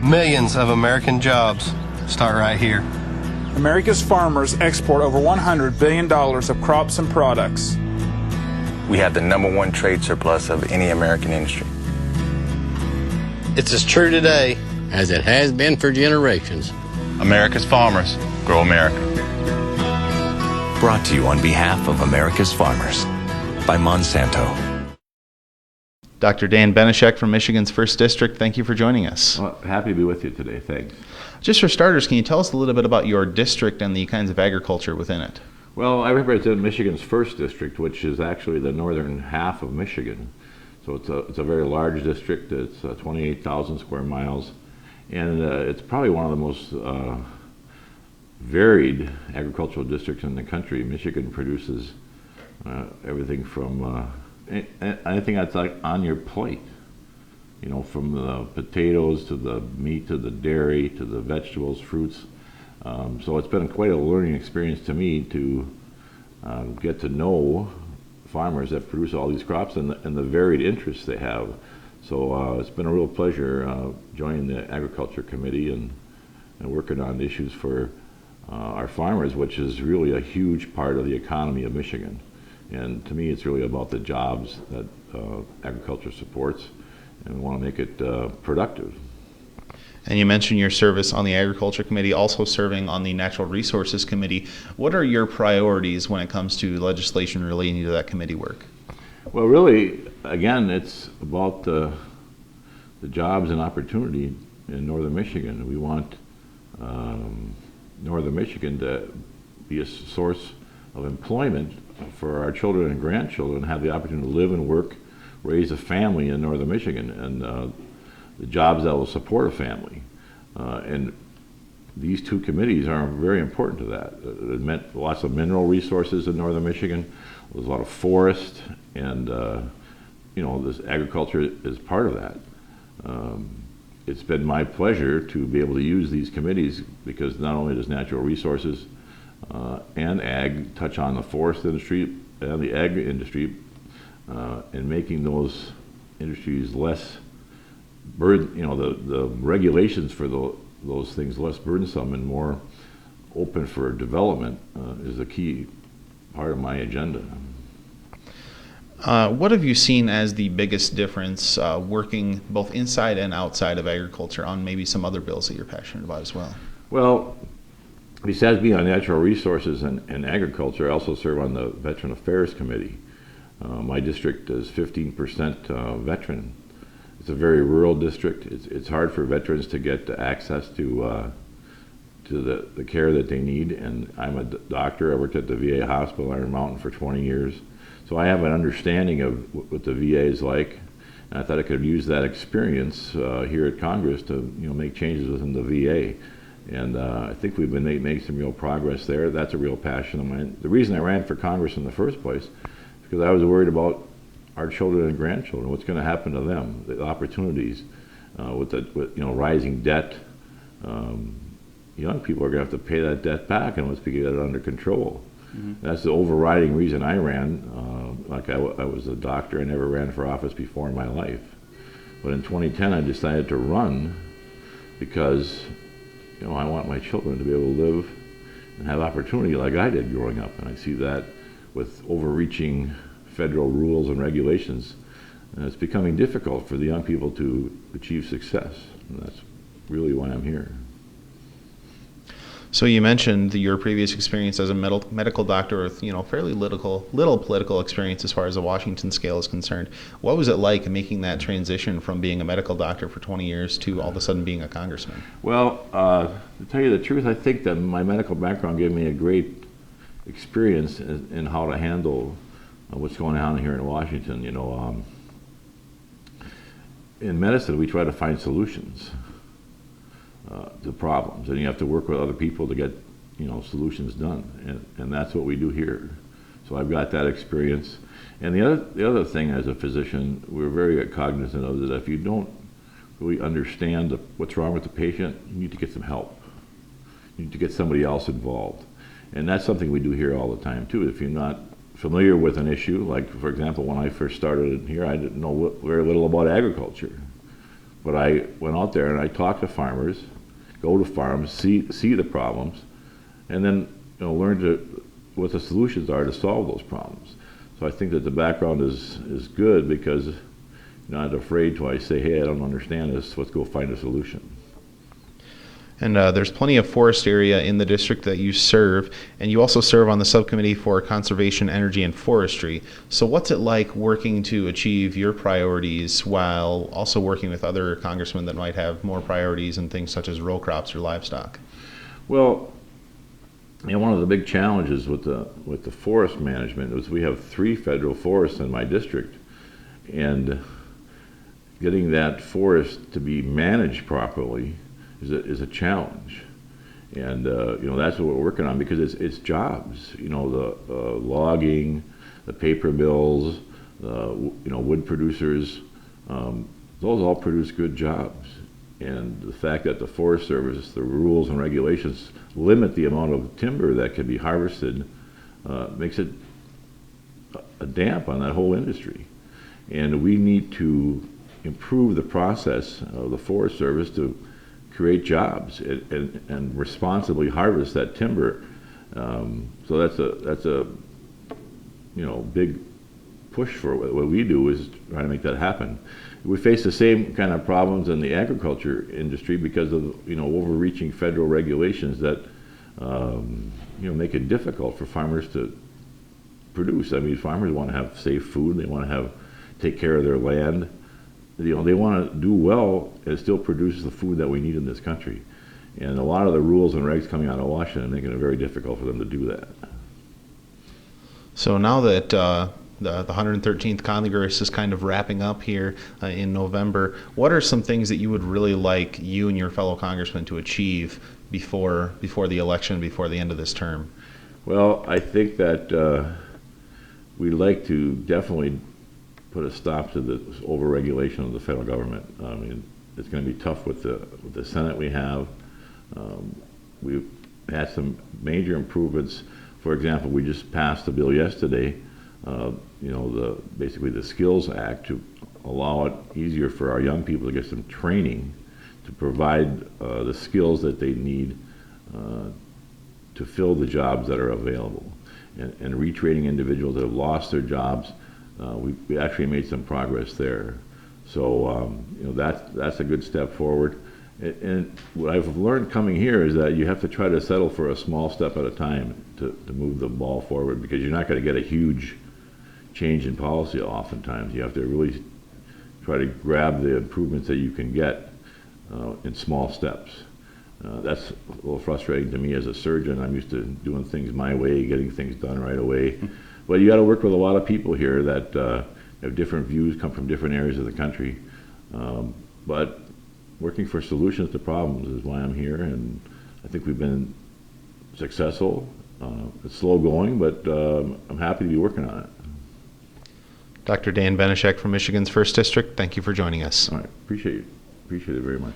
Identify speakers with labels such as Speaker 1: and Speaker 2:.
Speaker 1: Millions of American jobs start right here.
Speaker 2: America's farmers export over $100 billion of crops and products.
Speaker 3: We have the #1 trade surplus of any American industry.
Speaker 4: It's as true today
Speaker 5: as it has been for generations.
Speaker 3: America's farmers grow America.
Speaker 6: Brought to you on behalf of America's farmers by Monsanto.
Speaker 7: Dr. Dan Benishek from Michigan's 1st District, thank you for joining us.
Speaker 8: Well, happy to be with you today, thanks.
Speaker 7: Just for starters, can you tell us a little bit about your district and the kinds of agriculture within it?
Speaker 8: Well, I represent Michigan's 1st District, which is actually the northern half of Michigan. So it's a very large district. It's 28,000 square miles, and it's probably one of the most varied agricultural districts in the country. Michigan produces everything from anything that's like on your plate, you know, from the potatoes to the meat to the dairy to the vegetables, fruits. So it's been quite a learning experience to me to get to know farmers that produce all these crops and the varied interests they have. So it's been a real pleasure joining the Agriculture Committee and working on issues for our farmers, which is really a huge part of the economy of Michigan. And to me, it's really about the jobs that agriculture supports, and we want to make it productive.
Speaker 7: And you mentioned your service on the Agriculture Committee, also serving on the Natural Resources Committee. What are your priorities when it comes to legislation relating to that committee work?
Speaker 8: Well, really, again, it's about the jobs and opportunity in northern Michigan. We want northern Michigan to be a source of employment for our children and grandchildren, have the opportunity to live and work, raise a family in northern Michigan, and the jobs that will support a family. And these two committees are very important to that. It meant lots of mineral resources in northern Michigan. There's a lot of forest, and you know, this agriculture is part of that. It's been my pleasure to be able to use these committees because not only does natural resources and ag touch on the forest industry and the ag industry, and making those industries less burden, you know, the regulations for those things less burdensome and more open for development is a key part of my agenda.
Speaker 7: What have you seen as the biggest difference working both inside and outside of agriculture on maybe some other bills that you're passionate about as well? Well,
Speaker 8: besides being on natural resources and agriculture, I also serve on the Veteran Affairs Committee. My district is 15% veteran. It's a very rural district. It's hard for veterans to get access to the care that they need. And I'm a doctor. I worked at the VA hospital, Iron Mountain, for 20 years. So I have an understanding of what the VA is like. And I thought I could use that experience here at Congress to, you know, make changes within the VA. And I think we've been making some real progress there. That's a real passion of mine. The reason I ran for Congress in the first place is because I was worried about our children and grandchildren, what's going to happen to them, the opportunities with you know, rising debt. Young people are going to have to pay that debt back unless we get it under control. Mm-hmm. That's the overriding reason I ran. Like I was a doctor, I never ran for office before in my life. But in 2010, I decided to run because, you know, I want my children to be able to live and have opportunity like I did growing up. And I see that with overreaching federal rules and regulations, and it's becoming difficult for the young people to achieve success. And that's really why I'm here.
Speaker 7: So you mentioned your previous experience as a medical doctor with, you know, fairly little political experience as far as the Washington scale is concerned. What was it like making that transition from being a medical doctor for 20 years to all of a sudden being a congressman?
Speaker 8: Well, to tell you the truth, I think that my medical background gave me a great experience in how to handle what's going on here in Washington. You know, in medicine, we try to find solutions to problems, and you have to work with other people to get, you know, solutions done, and that's what we do here. So I've got that experience. And the other thing, as a physician, we're very cognizant of that if you don't really understand what's wrong with the patient, you need to get some help. You need to get somebody else involved, and that's something we do here all the time too. If you're not familiar with an issue, like for example, when I first started here, I didn't know very little about agriculture. But I went out there and I talked to farmers, go to farms, see the problems, and then learn what the solutions are to solve those problems. So I think that the background is good because you're not afraid to say, hey, I don't understand this, let's go find a solution.
Speaker 7: And there's plenty of forest area in the district that you serve, and you also serve on the subcommittee for conservation, energy, and forestry. So what's it like working to achieve your priorities while also working with other congressmen that might have more priorities in things such as row crops or livestock?
Speaker 8: Well, one of the big challenges with the forest management is we have 3 federal forests in my district, and getting that forest to be managed properly is a challenge, and that's what we're working on, because it's jobs. The logging, the paper mills, wood producers, those all produce good jobs. And the fact that the Forest Service, the rules and regulations limit the amount of timber that can be harvested makes it a damp on that whole industry. And we need to improve the process of the Forest Service to create jobs and responsibly harvest that timber. So that's a big push for what we do, is try to make that happen. We face the same kind of problems in the agriculture industry because of overreaching federal regulations that make it difficult for farmers to produce. I mean, farmers want to have safe food. They want to take care of their land. They want to do well and still produce the food that we need in this country. And a lot of the rules and regs coming out of Washington are making it very difficult for them to do that.
Speaker 7: So now that the 113th Congress is kind of wrapping up here in November, what are some things that you would really like you and your fellow congressmen to achieve before the election, before the end of this term?
Speaker 8: Well, I think that we'd like to definitely put a stop to the overregulation of the federal government. I mean, it's going to be tough with the Senate we have. We've had some major improvements. For example, we just passed a bill yesterday, basically the Skills Act, to allow it easier for our young people to get some training to provide the skills that they need to fill the jobs that are available, and retraining individuals that have lost their jobs. We actually made some progress there. So that's a good step forward. And what I've learned coming here is that you have to try to settle for a small step at a time to move the ball forward, because you're not going to get a huge change in policy oftentimes. You have to really try to grab the improvements that you can get in small steps. That's a little frustrating to me as a surgeon. I'm used to doing things my way, getting things done right away. But you got to work with a lot of people here that have different views, come from different areas of the country. But working for solutions to problems is why I'm here, and I think we've been successful. It's slow going, but I'm happy to be working on it.
Speaker 7: Dr. Dan Benishek from Michigan's 1st District, thank you for joining us.
Speaker 8: All right, appreciate it very much.